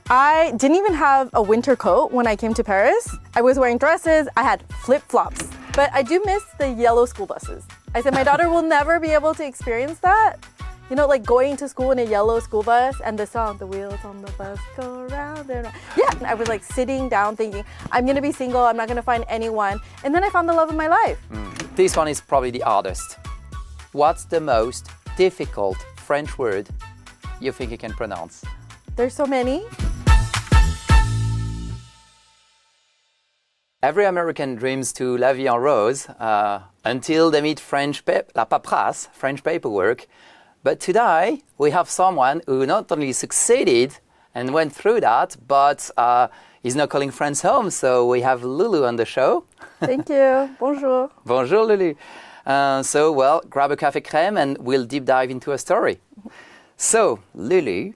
I didn't even have a winter coat when I came to Paris. I was wearing dresses, I had flip-flops. But I do miss the yellow school buses. I said my daughter will never be able to experience that. You know, like going to school in a yellow school bus and the song, the wheels on the bus go round and round. Yeah, and I was like sitting down thinking, I'm gonna be single, I'm not gonna find anyone. And then I found the love of my life. This one is probably the hardest. What's the most difficult French word you think you can pronounce? There's so many. Every American dreams to la vie en rose until they meet la paperasse, French paperwork. But today, we have someone who not only succeeded and went through that, but is now calling friends home. So we have Lulu on the show. Thank you. Bonjour. Bonjour, Lulu. Well, grab a café crème and we'll deep dive into a story. So, Lulu,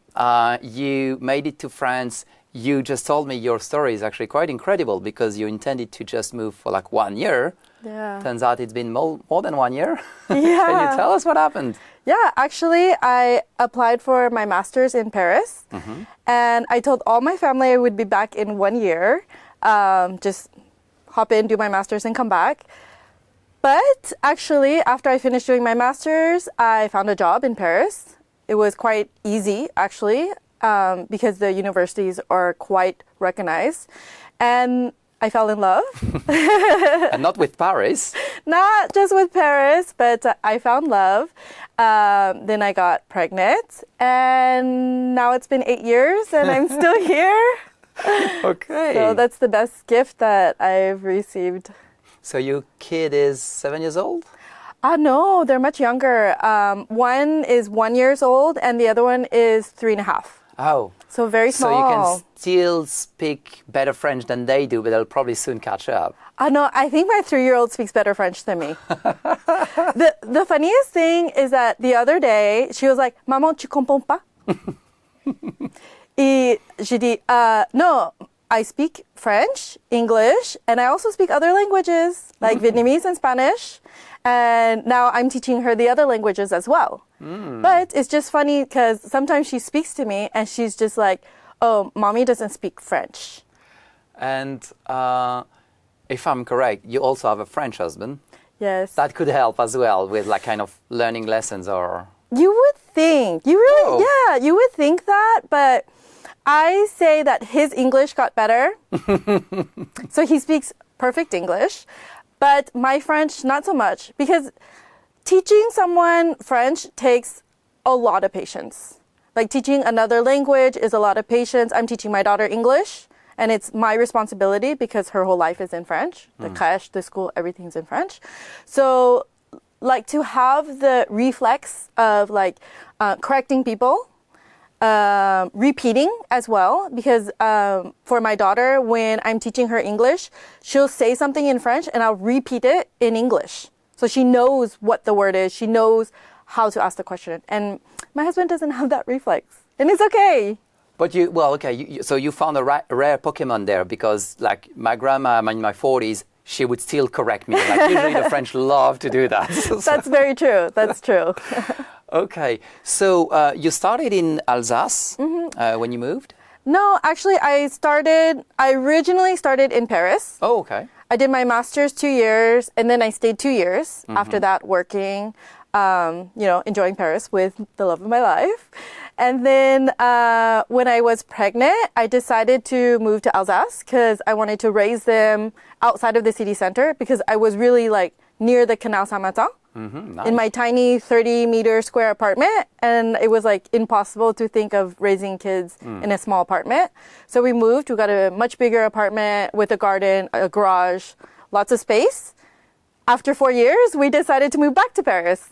you made it to France. You just told me your story is actually quite incredible because you intended to just move for like 1 year. Yeah. Turns out it's been more than 1 year. Yeah. Can you tell us what happened? Yeah, actually, I applied for my master's in Paris. And I told all my family I would be back in 1 year. Just hop in, do my master's, and come back. But actually, after I finished doing my master's, I found a job in Paris. It was quite easy, actually, because the universities are quite recognized. And I fell in love. And not with Paris. Not just with Paris, but I found love. Then I got pregnant. And now it's been 8 years and I'm still here. Okay. So that's the best gift that I've received. So your kid is 7 years old? No, they're much younger. One is 1 year old and the other one is 3.5. Oh. So very small. So you can still speak better French than they do, but they'll probably soon catch up. No, I think my 3-year-old speaks better French than me. The funniest thing is that the other day, she was like, Maman, tu comprends pas? Et j'ai dit, no, I speak French, English, and I also speak other languages, like Vietnamese and Spanish. And now I'm teaching her the other languages as well. But it's just funny because sometimes she speaks to me and she's just like, oh, mommy doesn't speak French. And if I'm correct, you also have a French husband. Yes. That could help as well with like kind of learning lessons or... You would think. You really, yeah, you would think that. But I say that his English got better. So he speaks perfect English. But my French, not so much. Because teaching someone French takes a lot of patience. Like teaching another language is a lot of patience. I'm teaching my daughter English, and it's my responsibility because her whole life is in French. The crèche, the school, everything's in French. So like to have the reflex of like correcting people, repeating as well, because for my daughter, when I'm teaching her English, she'll say something in French and I'll repeat it in English. So she knows what the word is. She knows how to ask the question. And my husband doesn't have that reflex. And it's okay. But so you found a rare Pokemon there because like my grandma in my 40s, she would still correct me. Like usually the French love to do that. That's very true. That's true. Okay. So you started in Alsace when you moved? No, actually I originally started in Paris. Oh, okay. I did my master's 2 years, and then I stayed 2 years after that working, enjoying Paris with the love of my life. And then when I was pregnant, I decided to move to Alsace because I wanted to raise them outside of the city center because I was really like near the Canal Saint-Martin. Nice. In my tiny 30-meter square apartment, and it was like impossible to think of raising kids in a small apartment. So we moved. We got a much bigger apartment with a garden, a garage, lots of space. After 4 years, we decided to move back to Paris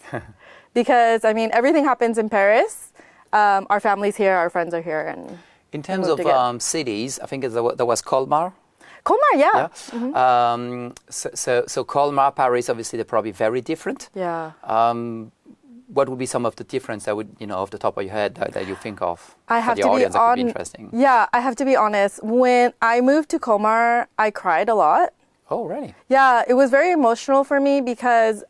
because, I mean, everything happens in Paris. Our family's here, our friends are here. And in terms of cities, I think there was Colmar. Colmar, yeah. So Colmar, Paris, obviously they're probably very different. Yeah. What would be some of the difference that would, off the top of your head that you think of? I have for the to audience, be that could be interesting. Yeah, I have to be honest. When I moved to Colmar, I cried a lot. Oh, really? Yeah, it was very emotional for me because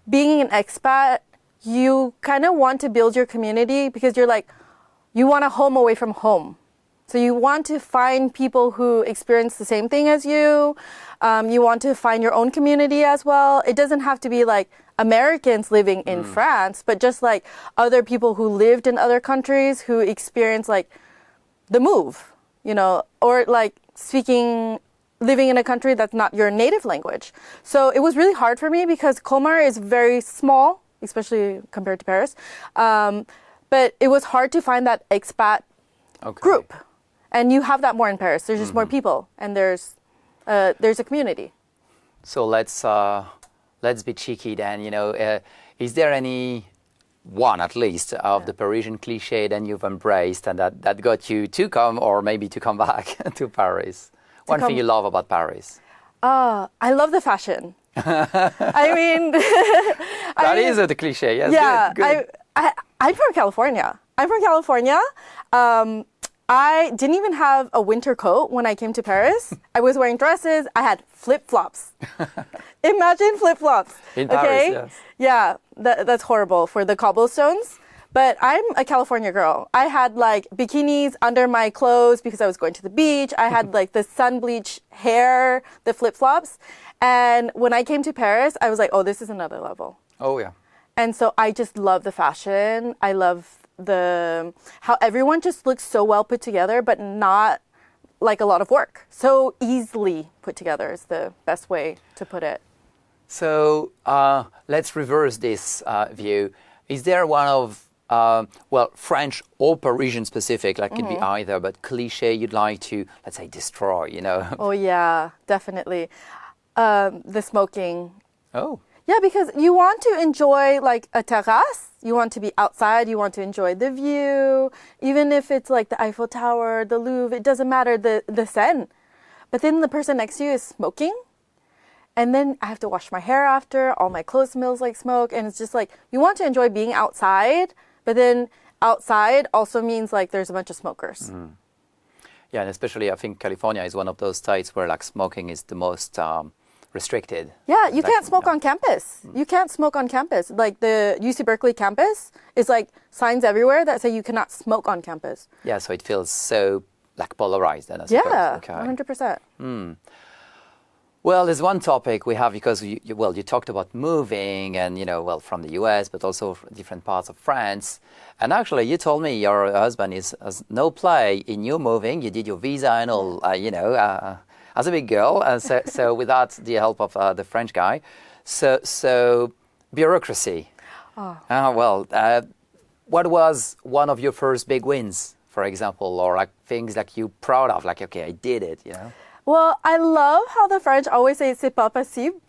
being an expat, you kind of want to build your community because you're like, you want a home away from home. So you want to find people who experience the same thing as you. You want to find your own community as well. It doesn't have to be like Americans living in France, but just like other people who lived in other countries who experience like the move, you know, or like living in a country that's not your native language. So it was really hard for me because Colmar is very small, especially compared to Paris. But it was hard to find that expat group. And you have that more in Paris. There's just more people, and there's a community. So let's be cheeky then. You know, is there any one at least of the Parisian cliché that you've embraced and that got you to come or maybe to come back to Paris? One thing you love about Paris? I love the fashion. I mean, that is the cliché. Yes, yeah, good. I'm from California. I didn't even have a winter coat when I came to Paris. I was wearing dresses. I had flip-flops. Imagine flip-flops. In Paris, yes. Yeah, that's horrible for the cobblestones. But I'm a California girl. I had like bikinis under my clothes because I was going to the beach. I had like the sun bleach hair, the flip-flops. And when I came to Paris, I was like, oh, this is another level. Oh, yeah. And so I just love the fashion. I love how everyone just looks so well put together, but not like a lot of work. So easily put together is the best way to put it. So let's reverse this view. Is there one of, French or Parisian specific, like could be either, but cliché you'd like to, let's say, destroy, you know? Oh, yeah, definitely. The smoking. Oh. Yeah, because you want to enjoy like a terrace. You want to be outside. You want to enjoy the view. Even if it's like the Eiffel Tower, the Louvre, it doesn't matter, the Seine. But then the person next to you is smoking. And then I have to wash my hair after. All my clothes smells like smoke. And it's just like, you want to enjoy being outside. But then outside also means like there's a bunch of smokers. Yeah, and especially I think California is one of those states where like smoking is the most restricted. Yeah, you can't smoke on campus. You can't smoke on campus. Like the UC Berkeley campus is like signs everywhere that say you cannot smoke on campus. Yeah, so it feels so like polarized then, I suppose. Yeah, okay. 100%. Well, there's one topic we have because you talked about moving and, from the US, but also different parts of France. And actually, you told me your husband has no play in you moving. You did your visa and all, as a big girl. So without the help of the French guy. So bureaucracy. What was one of your first big wins, for example, or like things like you proud of, like, okay, I did it, Well, I love how the French always say c'est pas possible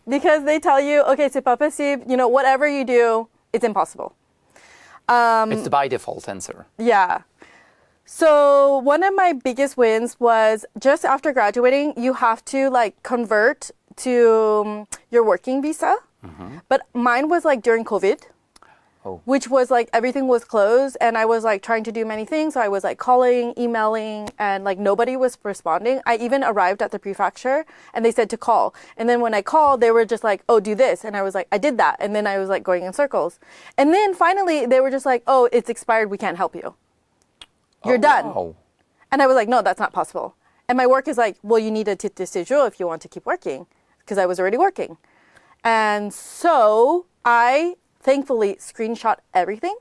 because they tell you, okay, c'est pas possible, whatever you do, it's impossible. It's the by default answer. Yeah. So one of my biggest wins was just after graduating, you have to like convert to your working visa. But mine was like during COVID. Which was like everything was closed and I was like trying to do many things. So I was like calling, emailing, and like nobody was responding. I even arrived at the prefecture and they said to call. And then when I called, they were just like, oh, do this. And I was like, I did that. And then I was like going in circles. And then finally they were just like, oh, it's expired. We can't help you. You're done. Wow. And I was like, no, that's not possible. And my work is like, well, you need a titre de séjour if you want to keep working because I was already working. And so I thankfully screenshot everything.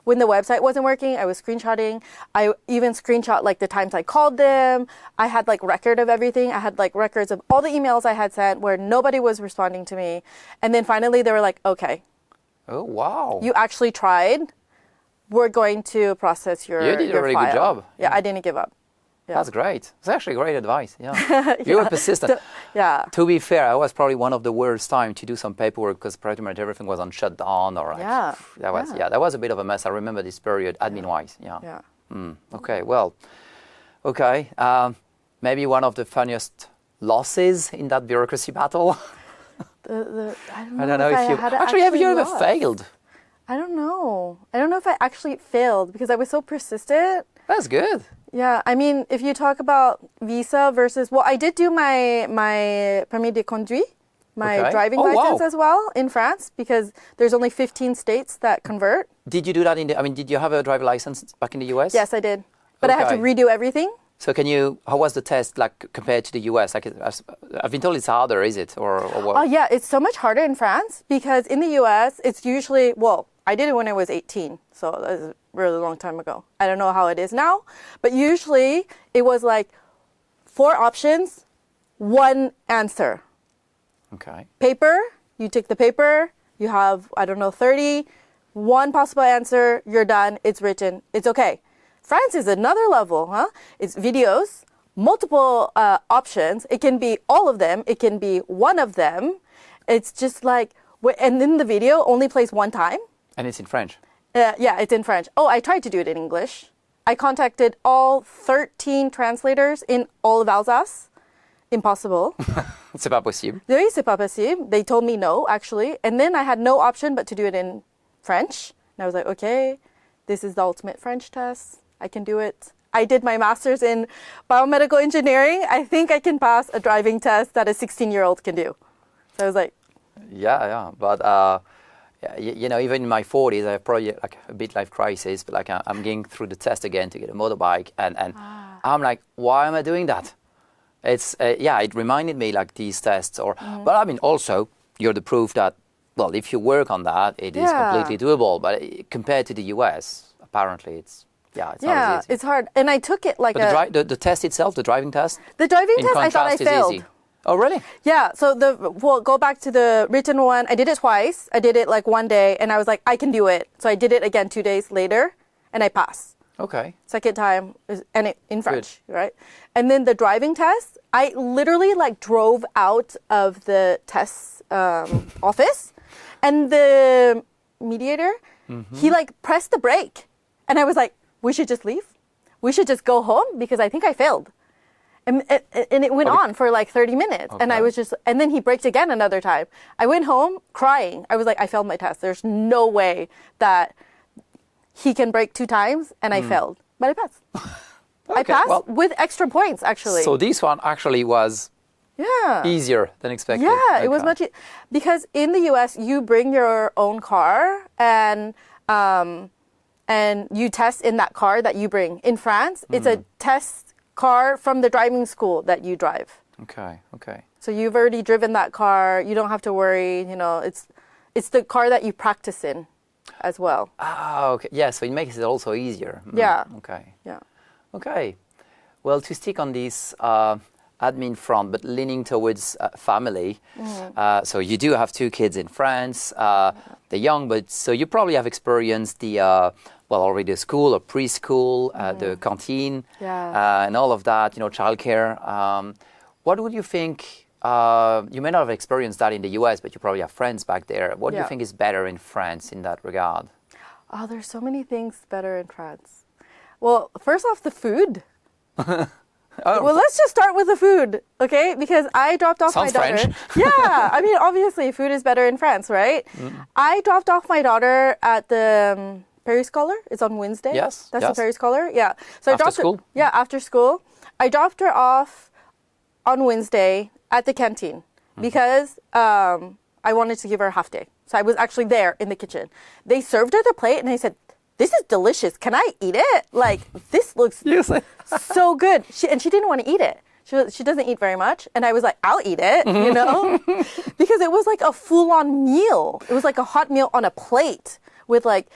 When the website wasn't working, I was screenshotting. I even screenshot like the times I called them. I had like record of everything. I had like records of all the emails I had sent where nobody was responding to me. And then finally they were like, okay. Oh, wow. You actually tried. We're going to process your file. You did a really good job. Yeah, I didn't give up. Yeah. That's great. It's actually great advice. Yeah. You were persistent. Yeah. To be fair, I was probably one of the worst time to do some paperwork because pretty much everything was on shutdown or like, that was a bit of a mess. I remember this period admin-wise. Yeah. Okay. Maybe one of the funniest losses in that bureaucracy battle. I don't know if you have you ever failed? I don't know. I don't know if I actually failed because I was so persistent. That's good. Yeah, I mean, if you talk about visa versus, I did do my permis de conduire, my driving license as well in France because there's only 15 states that convert. Did you do that did you have a driver license back in the US? Yes, I did. but I had to Okay. redo everything. So how was the test like compared to the US? Like, I've been told it's harder, is it? Or what? Oh, yeah, it's so much harder in France because in the US, it's usually, well, I did it when I was 18, so that was a really long time ago. I don't know how it is now, but usually it was like 4 options, 1 answer. Okay. Paper, you take the paper, you have, I don't know, 30, 1 possible answer, you're done, it's written, it's okay. France is another level, huh? It's videos, multiple options. It can be all of them. It can be one of them. It's just like, and then the video only plays 1 time. And it's in French. Yeah, it's in French. Oh, I tried to do it in English. I contacted all 13 translators in all of Alsace. Impossible. C'est pas possible. Oui, c'est pas possible. They told me no, actually. And then I had no option but to do it in French. And I was like, okay, this is the ultimate French test. I can do it. I did my master's in biomedical engineering. I think I can pass a driving test that a 16-year-old can do. So I was like, Yeah. But even in my 40s, I have probably like a bit-life crisis. But like I'm going through the test again to get a motorbike, and I'm like, why am I doing that? It's it reminded me like these tests, but I mean also you're the proof that if you work on that, it is completely doable. But compared to the US, apparently it's not as easy. it's hard. And I took it like But the test itself, the driving test. The driving in test, I thought I contrast, is failed. easy. Oh, really? Yeah, so go back to the written one. I did it twice. I did it like one day, and I was like, I can do it. So I did it again 2 days later, and I passed. Okay. Second time, in French, right? And then the driving test, I literally like drove out of the test office, and the mediator, he like pressed the brake, and I was like, we should just leave. We should just go home because I think I failed. And it went on for like 30 minutes. Okay. And I was and then he braked again another time. I went home crying. I was like, I failed my test. There's no way that he can brake 2 times. And I failed. But I passed. I passed with extra points, actually. So this one actually was easier than expected. Yeah, it was much because in the US, you bring your own car and you test in that car that you bring. In France, it's a test car from the driving school that you drive. Okay. So you've already driven that car. You don't have to worry. It's the car that you practice in as well. Ah, okay. Yeah, so it makes it also easier. Yeah. Okay. Yeah. Okay. Well, to stick on this admin front, but leaning towards family. So you do have 2 kids in France. They're young, but so you probably have experienced the already the school or preschool, the canteen, and all of that. Childcare. What would you think? You may not have experienced that in the US, but you probably have friends back there. What do you think is better in France in that regard? Oh, there's so many things better in France. Well, first off, the food. Well, let's just start with the food, okay? Because I dropped off my daughter. French. Yeah, I mean, obviously, food is better in France, right? I dropped off my daughter at the Periscolar. It's on Wednesday. Yes, That's yes. the Periscolar. Yeah. So I After dropped school? Yeah, after school. I dropped her off on Wednesday at the canteen because I wanted to give her a half day. So I was actually there in the kitchen. They served her the plate, and I said, "This is delicious. Can I eat it? Like, this looks so good." She didn't want to eat it. She doesn't eat very much. And I was like, I'll eat it, because it was like a full-on meal. It was like a hot meal on a plate with like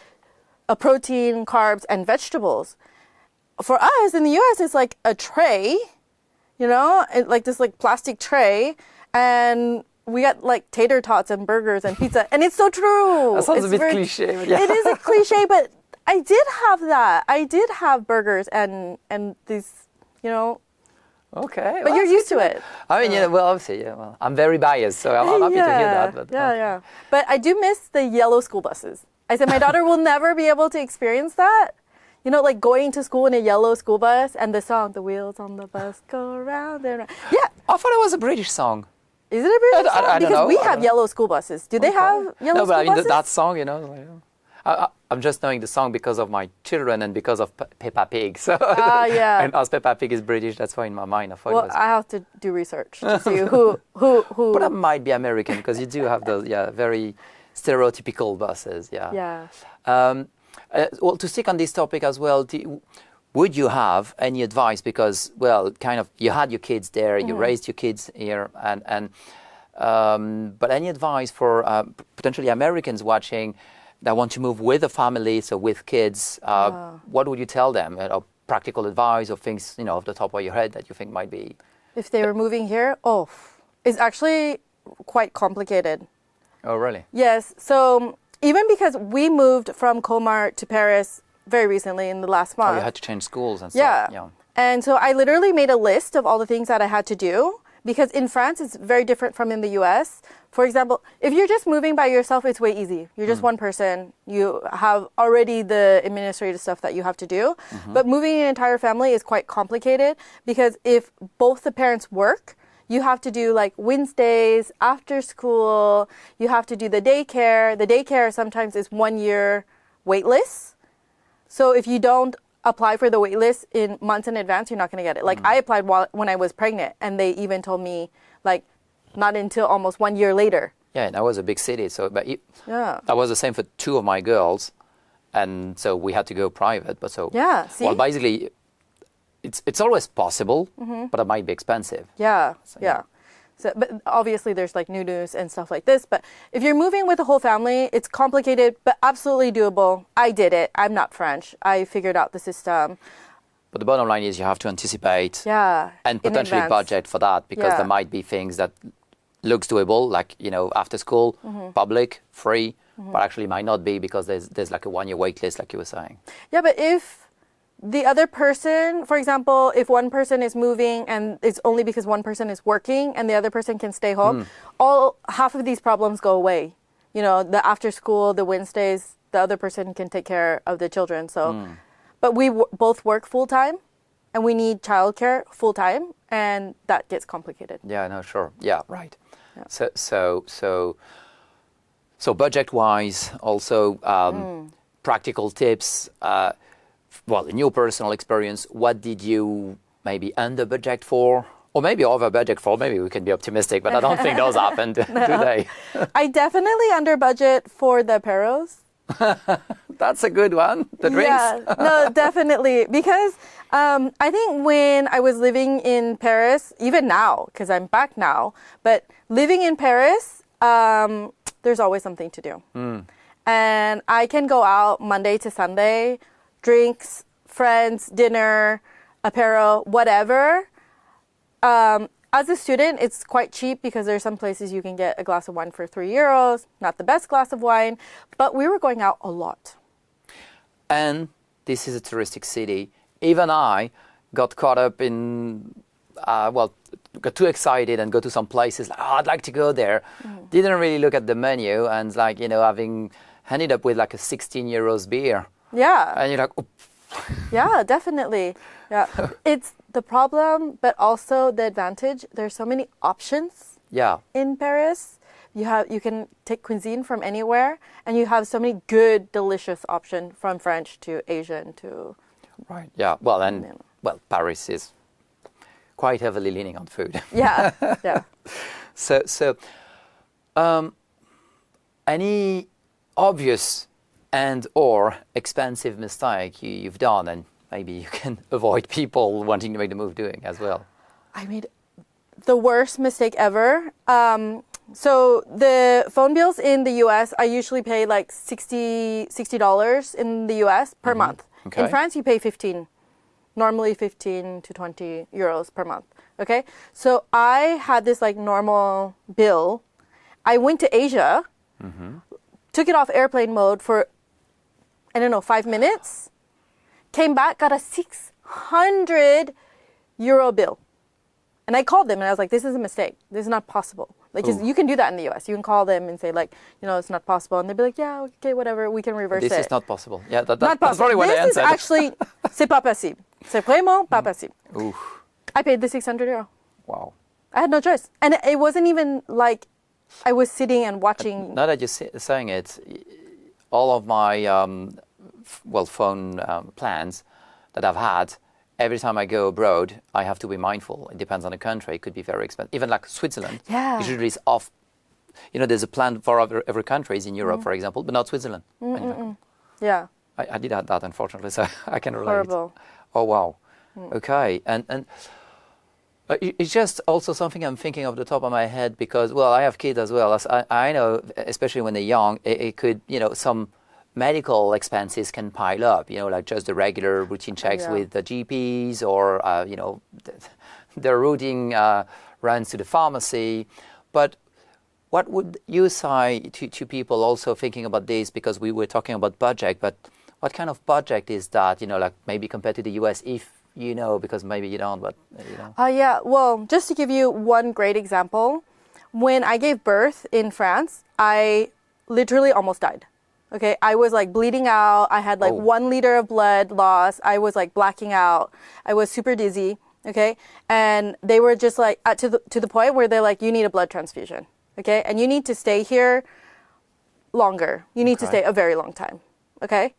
a protein, carbs, and vegetables. For us in the US, it's like a tray, like this like plastic tray. And we got like tater tots and burgers and pizza. And it's so true. That sounds a bit cliche. But yeah. It is a cliche, but I did have that. I did have burgers and these, Okay. But you're used to it. I mean, obviously, I'm very biased, so I'm happy to hear that. But, yeah. But I do miss the yellow school buses. I said my daughter will never be able to experience that. Like going to school in a yellow school bus and the song, "The wheels on the bus go around and around." Yeah. I thought it was a British song. Is it a British song? I don't because know. we have yellow school buses. Do they have yellow No, but I school mean buses? that song, I'm just knowing the song because of my children and because of Peppa Pig. So, yeah. And as Peppa Pig is British, that's why in my mind I thought Well, it was. I have to do research to see who. But that might be American because you do have those, very stereotypical buses. Yeah. Yeah. Well, to stick on this topic as well, would you have any advice? Because, well, kind of, you had your kids there, you raised your kids here, but any advice for potentially Americans watching that want to move with a family, so with kids? What would you tell them? Practical advice or things, off the top of your head that you think might be? If they were moving here, it's actually quite complicated. Oh, really? Yes. So even because we moved from Colmar to Paris very recently in the last month. Oh, you had to change schools and stuff. Yeah. And so I literally made a list of all the things that I had to do, because in France, it's very different from in the US. For example, if you're just moving by yourself, it's way easy. You're just one person. You have already the administrative stuff that you have to do. But moving an entire family is quite complicated, because if both the parents work, you have to do like Wednesdays, after school, you have to do the daycare. The daycare sometimes is 1 year wait list. So if you don't apply for the wait list in months in advance, you're not going to get it. Like I applied when I was pregnant, and they even told me like not until almost 1 year later. Yeah, that was a big city. So, Yeah. that was the same for two of my girls, and so we had to go private. But so Yeah, see? well, basically, it's always possible, but it might be expensive. Yeah, yeah. So, but obviously there's like news and stuff like this. But if you're moving with a whole family, it's complicated, but absolutely doable. I did it. I'm not French. I figured out the system. But the bottom line is you have to anticipate Yeah. and in potentially advance. budget for that, because Yeah. there might be things that looks doable, like, after school, public, free, but actually might not be, because there's like a 1 year wait list, like you were saying. Yeah, but if the other person, for example, if one person is moving and it's only because one person is working and the other person can stay home, half of these problems go away. The after school, the Wednesdays, the other person can take care of the children. So, but we both work full time, and we need childcare full time, and that gets complicated. Yeah, no, sure. Yeah, right. Yeah. So budget-wise, also practical tips. Well, in your personal experience, what did you maybe under budget for, or maybe over budget for? Maybe we can be optimistic, but I don't think those happen, do they? I definitely under budget for the apéros. That's a good one. The drinks. Yeah, no, definitely. Because I think when I was living in Paris, even now, because I'm back now, but living in Paris, there's always something to do. And I can go out Monday to Sunday, drinks, friends, dinner, apéro, whatever. As a student, it's quite cheap, because there's some places you can get a glass of wine for €3. Not the best glass of wine, but we were going out a lot. And this is a touristic city. Even I got caught up in, got too excited and go to some places. I'd like to go there. Didn't really look at the menu, and having ended up with like a €16 beer. Yeah. And you're like, oh. Yeah, definitely. Yeah. It's the problem, but also the advantage. There's so many options in Paris. You can take cuisine from anywhere, and you have so many good, delicious options, from French to Asian to... Right. Yeah. Well, Paris is quite heavily leaning on food. Yeah. Yeah. So, any obvious and or expensive mistake you've done, and maybe you can avoid people wanting to make the move doing as well? I made the worst mistake ever. So the phone bills in the US, I usually pay like $60 in the US per month. Okay. In France, you pay 15, normally 15 to 20 euros per month. Okay. So I had this like normal bill. I went to Asia, took it off airplane mode for, 5 minutes, came back, got a €600 bill. And I called them and I was like, this is a mistake. This is not possible. Like, 'cause you can do that in the US. You can call them and say like, it's not possible. And they'll be like, yeah, okay, whatever. We can reverse it. This is not possible. Yeah, Not that's possible. probably what I This is answered. actually, c'est pas possible. C'est vraiment pas possible. Oof. I paid the €600. Wow. I had no choice. And it wasn't even like I was sitting and watching. Now that you're saying it, all of my phone plans that I've had, every time I go abroad, I have to be mindful. It depends on the country. It could be very expensive. Even like Switzerland, usually it's off. There's a plan for every country in Europe, for example, but not Switzerland. Yeah. I did that, unfortunately, so I can relate. Horrible. Oh, wow. Okay. And it's just also something I'm thinking off the top of my head because, well, I have kids as well. As I know, especially when they're young, it could, some medical expenses can pile up, like just the regular routine checks with the GPs or, the routine runs to the pharmacy. But what would you say to people also thinking about this? Because we were talking about budget, but what kind of budget is that, like maybe compared to the US, if because maybe you don't, but Yeah, well, just to give you one great example, when I gave birth in France, I literally almost died. Okay, I was like bleeding out. I had like 1 liter of blood loss. I was like blacking out. I was super dizzy. Okay, and they were just like to the point where they're like, you need a blood transfusion. Okay, and you need to stay here longer. You need to stay a very long time. Okay.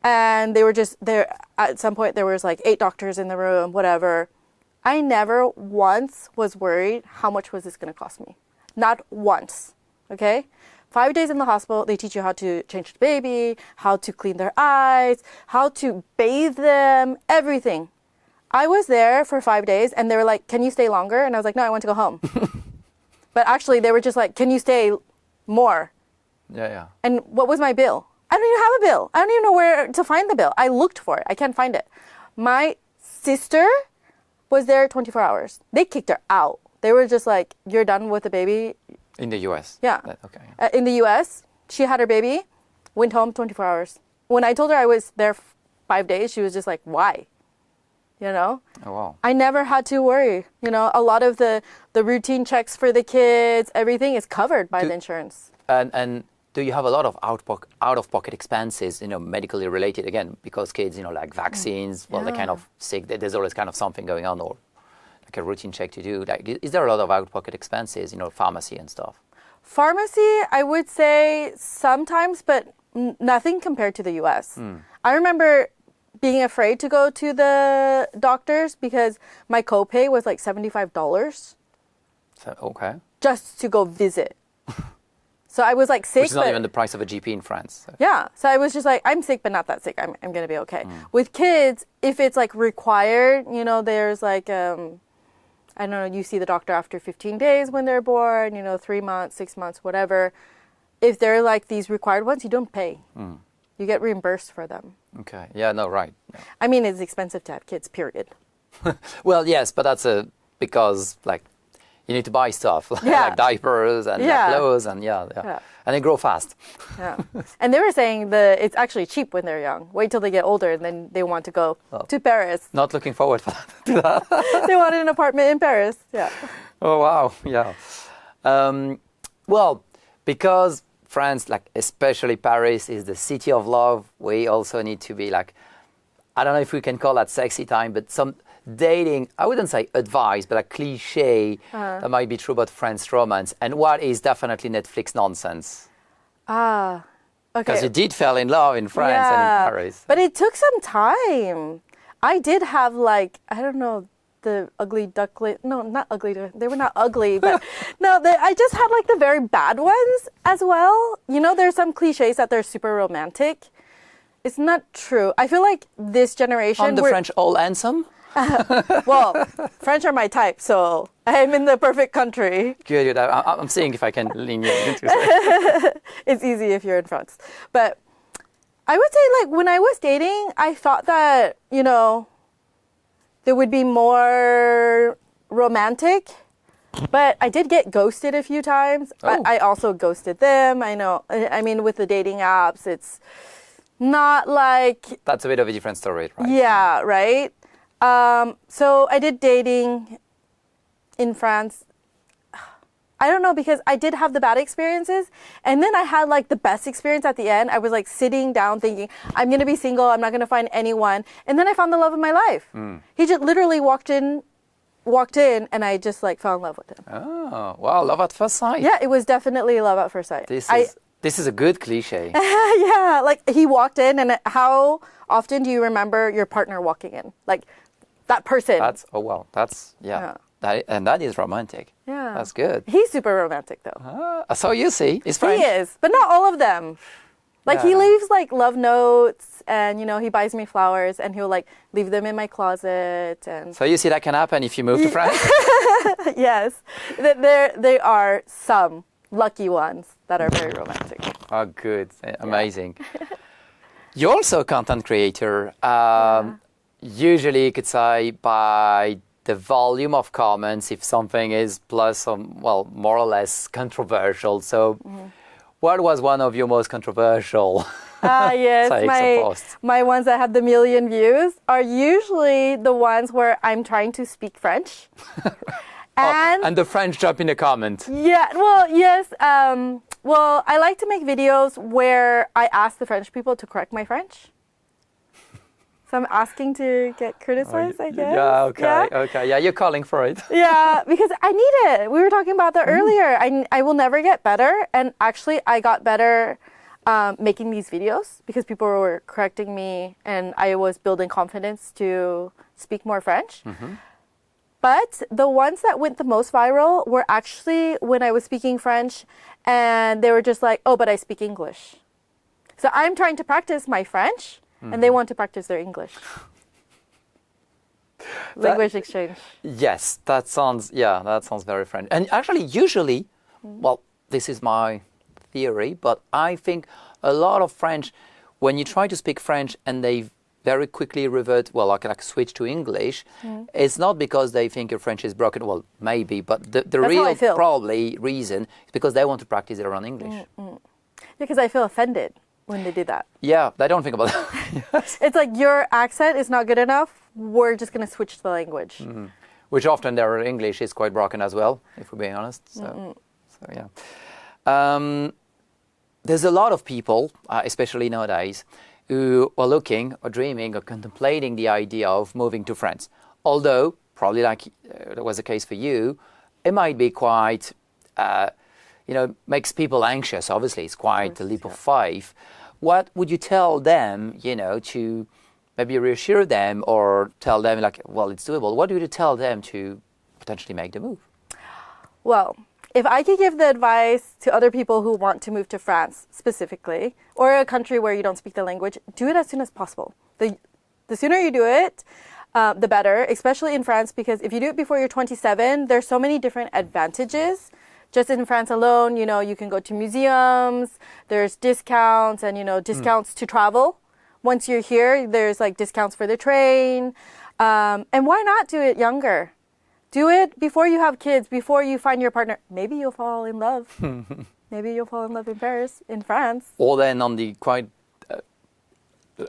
And they were just there. At some point, there was like 8 doctors in the room, whatever. I never once was worried how much was this going to cost me. Not once. Okay? 5 days in the hospital, they teach you how to change the baby, how to clean their eyes, how to bathe them, everything. I was there for 5 days, and they were like, "Can you stay longer?" And I was like, "No, I want to go home." But actually, they were just like, "Can you stay more?" Yeah. And what was my bill? I don't even have a bill. I don't even know where to find the bill. I looked for it. I can't find it. My sister was there 24 hours. They kicked her out. They were just like, "You're done with the baby." In the US? Yeah. Okay. In the US, she had her baby, went home 24 hours. When I told her I was there 5 days, she was just like, "Why?" Oh, wow. I never had to worry. A lot of the routine checks for the kids, everything is covered by the insurance. And do you have a lot of out-of-pocket expenses, medically related, again, because kids, like vaccines, well, they're kind of sick, there's always kind of something going on, or like a routine check to do. Like, is there a lot of out-of-pocket expenses, pharmacy and stuff? Pharmacy, I would say sometimes, but nothing compared to the US. I remember being afraid to go to the doctors because my copay was like $75 Okay. just to go visit. So I was like sick. Which is not even the price of a GP in France. So. Yeah. So I was just like, I'm sick, but not that sick. I'm going to be okay. With kids, if it's like required, there's like, I don't know, you see the doctor after 15 days when they're born, 3 months, 6 months, whatever. If they're like these required ones, you don't pay. You get reimbursed for them. Okay. Yeah, no, right. Yeah. I mean, it's expensive to have kids, period. Well, yes, but that's because like, you need to buy stuff like diapers and clothes and and they grow fast. Yeah, and they were saying it's actually cheap when they're young. Wait till they get older and then they want to go to Paris. Not looking forward to that. They wanted an apartment in Paris. Yeah. Oh wow, yeah. Well, because France, like especially Paris, is the city of love, we also need to be like, I don't know if we can call that sexy time, but some dating, I wouldn't say advice, but a cliche that might be true about French romance, and what is definitely Netflix nonsense. Okay. Because you did fall in love in France and in Paris. But it took some time. I did have like, I don't know, the ugly duckling. No, not ugly. They were not ugly, but I just had like the very bad ones as well. There's some cliches that they're super romantic. It's not true. I feel like this generation. On the French all handsome? Well, French are my type, so I'm in the perfect country. Good. I'm seeing if I can lean you into it. It's easy if you're in France. But I would say, like, when I was dating, I thought that, there would be more romantic. But I did get ghosted a few times. Oh. I also ghosted them. I know. I mean, with the dating apps, it's not like... That's a bit of a different story, right? Yeah, right? So I did dating in France. I don't know, because I did have the bad experiences. And then I had like the best experience at the end. I was like sitting down thinking, I'm going to be single. I'm not going to find anyone. And then I found the love of my life. He just literally walked in and I just like fell in love with him. Oh, wow. Love at first sight. Yeah, it was definitely love at first sight. This is a good cliche. Yeah, like he walked in, and how often do you remember your partner walking in? Like that person. That is romantic. Yeah. That's good. He's super romantic though. So you see, it's French. He is, but not all of them. Like he Yeah. leaves like love notes, and he buys me flowers, and he'll like leave them in my closet. And So you see that can happen if you move to France? yes, there are some lucky ones that are very romantic. Oh, good. Amazing. You're also a content creator. Usually you could say by the volume of comments if something is plus or, well, more or less controversial. So what was one of your most controversial Yes, takes or posts? my ones that have the million views are usually the ones where I'm trying to speak French. And the French jump in the comment. Yeah, well, yes. Well, I like to make videos where I ask the French people to correct my French. So I'm asking to get criticized, I guess. Yeah, okay, Yeah? okay. Yeah, you're calling for it. Yeah, because I need it. We were talking about that earlier. I will never get better. And actually, I got better making these videos because people were correcting me and I was building confidence to speak more French. But the ones that went the most viral were actually when I was speaking French and they were just like, oh, but I speak English. So I'm trying to practice my French and they want to practice their English. Language exchange. Yes, that sounds very French. And actually, usually, well, this is my theory, but I think a lot of French, when you try to speak French and they very quickly revert, well, like switch to English, it's not because they think your French is broken, well, maybe, but the real probably reason is because they want to practice their own English. Because I feel offended when they do that. Yeah, they don't think about that. Yes. It's like your accent is not good enough. We're just going to switch the language. Which often their English is quite broken as well, if we're being honest. So yeah. There's a lot of people, especially nowadays, who are looking or dreaming or contemplating the idea of moving to France. Although, probably like that was the case for you, it might be quite, makes people anxious. Obviously, it's quite a leap of faith. What would you tell them, to maybe reassure them or tell them like, well, it's doable? What would you tell them to potentially make the move? Well, if I could give the advice to other people who want to move to France specifically, or a country where you don't speak the language, do it as soon as possible. The sooner you do it, the better, especially in France, because if you do it before you're 27, there's so many different advantages. Just in France alone, you can go to museums, there's discounts and, discounts to travel. Once you're here, there's like discounts for the train. And why not do it younger? Do it before you have kids, before you find your partner. Maybe you'll fall in love. Maybe you'll fall in love in Paris, in France. Or then on the quite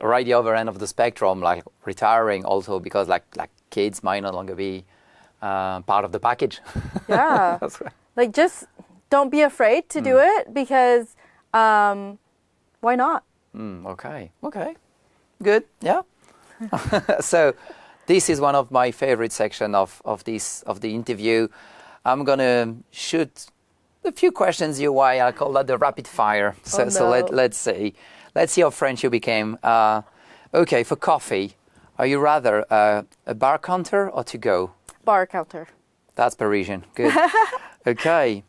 right the other end of the spectrum, like retiring also because like kids might no longer be part of the package. Yeah. That's right. Like just don't be afraid to do it because why not? Okay. Good. Yeah. So this is one of my favorite sections of the interview. I'm gonna shoot a few questions your way. I call that the rapid fire. So let's see how French you became. Okay, for coffee, are you rather a bar counter or to go? Bar counter. That's Parisian. Good. Okay,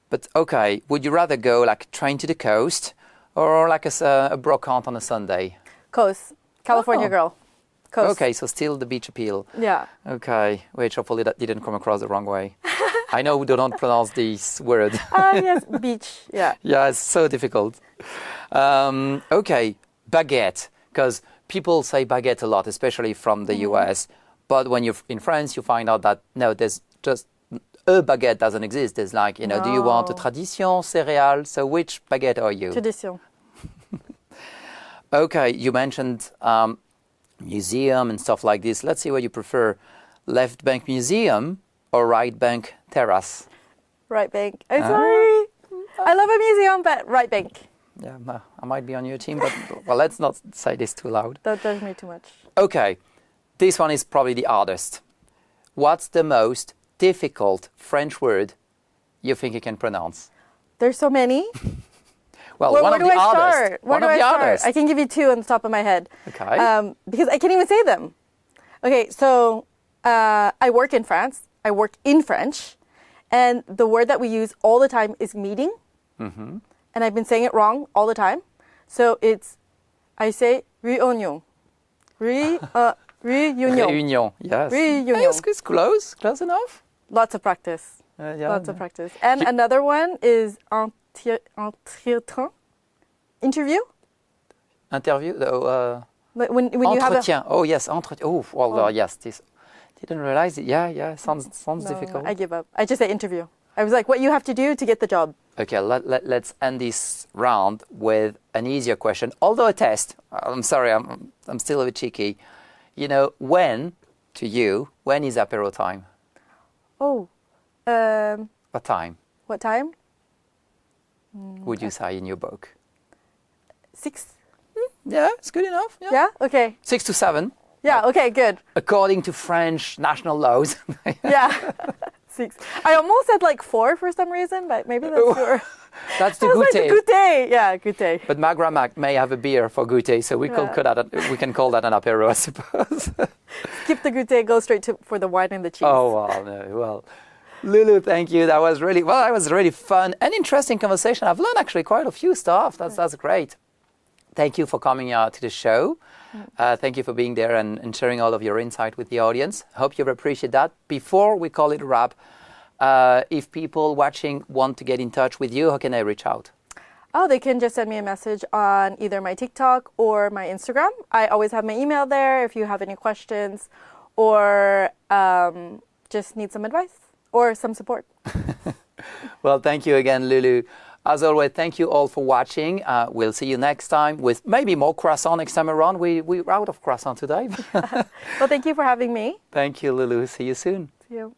but okay, would you rather go like train to the coast or like a brocante on a Sunday? Coast. California girl. Coast. Okay, so still the beach appeal. Yeah. Okay, which hopefully that didn't come across the wrong way. I know we don't pronounce this word. Yes, beach. Yeah. Yeah, it's so difficult. Okay, baguette, because people say baguette a lot, especially from the US. But when you're in France, you find out that no, there's just a baguette doesn't exist. There's like, do you want a tradition, céréales? So which baguette are you? Tradition. Okay, you mentioned museum and stuff like this. Let's see what you prefer. Left bank museum or right bank terrace? Right bank. I'm sorry. I love a museum, but right bank. Yeah, I might be on your team, but well, let's not say this too loud. Don't judge me too much. Okay, this one is probably the hardest. What's the most difficult French word you think you can pronounce? There's so many. Well, where do I start? Where do I start? I can give you two on the top of my head. Okay. Because I can't even say them. Okay, so I work in France. I work in French. And the word that we use all the time is meeting. And I've been saying it wrong all the time. So I say réunion. Réunion. Réunion, yes. Réunion. Yes, it's close enough. Lots of practice. Yeah, Lots of practice. And another one is entretien. Interview. Interview. When you have Entretien. Oh yes, entretien. Oh, well, yes. This didn't realize it. Yeah. Sounds difficult. I give up. I just say interview. I was like, what you have to do to get the job. Okay, let's end this round with an easier question. Although a test. I'm sorry, I'm still a bit cheeky. You know, when is apéro time? Oh. What time? What time? Would you say in your book? 6. Yeah, it's good enough. Yeah? Okay. 6 to 7. Yeah, okay, good. According to French national laws. Yeah. 6. I almost said like 4 for some reason, but maybe that's your... That's the I was goûter. like, goûter. Yeah, goûter. But ma grandma may have a beer for goûter, so we can call that an apéro, I suppose. Skip the goûter, go straight for the wine and the cheese. Oh, well, no. Well, Lulu, thank you. That was really fun and interesting conversation. I've learned actually quite a few stuff. That's great. Thank you for coming to the show. Thank you for being there and sharing all of your insight with the audience. Hope you appreciate that. Before we call it a wrap, if people watching want to get in touch with you, how can they reach out? Oh, they can just send me a message on either my TikTok or my Instagram. I always have my email there if you have any questions or just need some advice or some support. Well, thank you again, Lulu. As always, thank you all for watching. We'll see you next time with maybe more croissant next time around. We're out of croissant today. Well, thank you for having me. Thank you, Lulu. See you soon. See you.